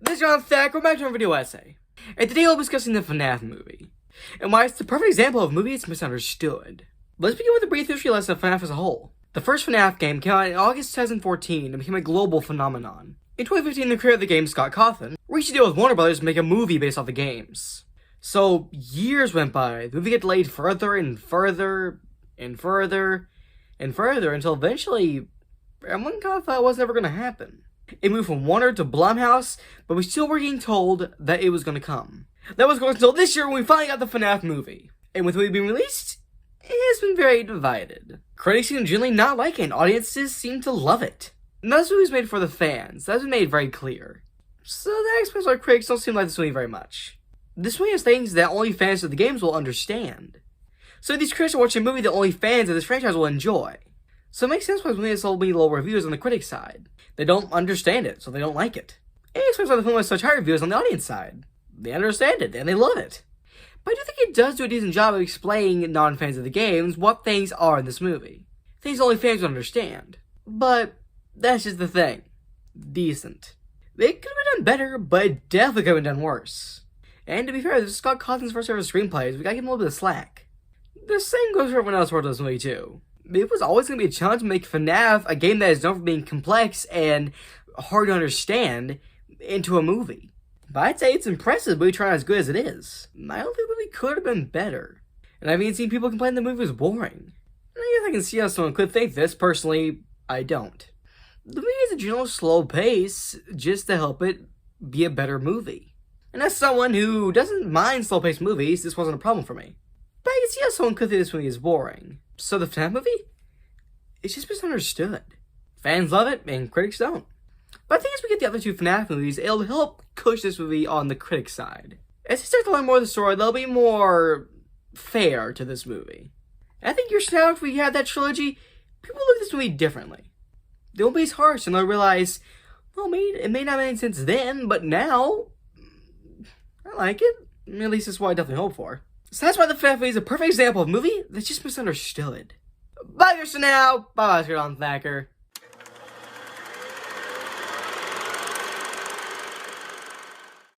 This is John Thack, we're back to our video essay. And today we'll be discussing the FNAF movie, and why it's the perfect example of a movie that's misunderstood. Let's begin with a brief history lesson of FNAF as a whole. The first FNAF game came out in August 2014 and became a global phenomenon. In 2015, the creator of the game, Scott Cawthon, reached a deal with Warner Brothers to make a movie based off the games. So, years went by, the movie got delayed further and further, and further, and further, until eventually, everyone kind of thought it was never going to happen. It moved from Warner to Blumhouse, but we still were getting told that it was going to come. That was going until this year when we finally got the FNAF movie. And with the movie being released, it has been very divided. Critics seem to generally not like it, and audiences seem to love it. Now, this movie was made for the fans. That's been made very clear. So that explains why critics don't seem to like this movie very much. This movie has things that only fans of the games will understand. So these critics are watching a movie that only fans of this franchise will enjoy. So it makes sense why this movie has so many low reviews on the critic side. They don't understand it, so they don't like it. And it explains why the film has such high reviews on the audience side. They understand it, and they love it. But I do think it does do a decent job of explaining non-fans of the games what things are in this movie. Things only fans would understand. But that's just the thing. Decent. It could have been done better, but it definitely could have been done worse. And to be fair, this is Scott Cawthon's first ever screenplays. We gotta give him a little bit of slack. The same goes for everyone else working on this movie too. It was always going to be a challenge to make FNAF, a game that is known for being complex and hard to understand, into a movie. But I'd say it's impressive, but we try as good as it is. I don't think the movie could have been better. And I've even seen people complain the movie was boring. And I guess I can see how someone could think this. Personally, I don't. The movie has a general slow pace, just to help it be a better movie. And as someone who doesn't mind slow-paced movies, this wasn't a problem for me. But I can see how someone could think this movie is boring. So the FNAF movie? It's just misunderstood. Fans love it, and critics don't. But I think as we get the other two FNAF movies, it'll help push this movie on the critic side. As you start to learn more of the story, they'll be more fair to this movie. And I think years from now, if we have that trilogy, people look at this movie differently. They won't be as harsh, and they'll realize, well, it may not make any sense then, but now, I like it. At least that's what I definitely hope for. So that's why the FNAF movie is a perfect example of a movie that's just misunderstood. Bye for now. Bye-bye, John Thacker.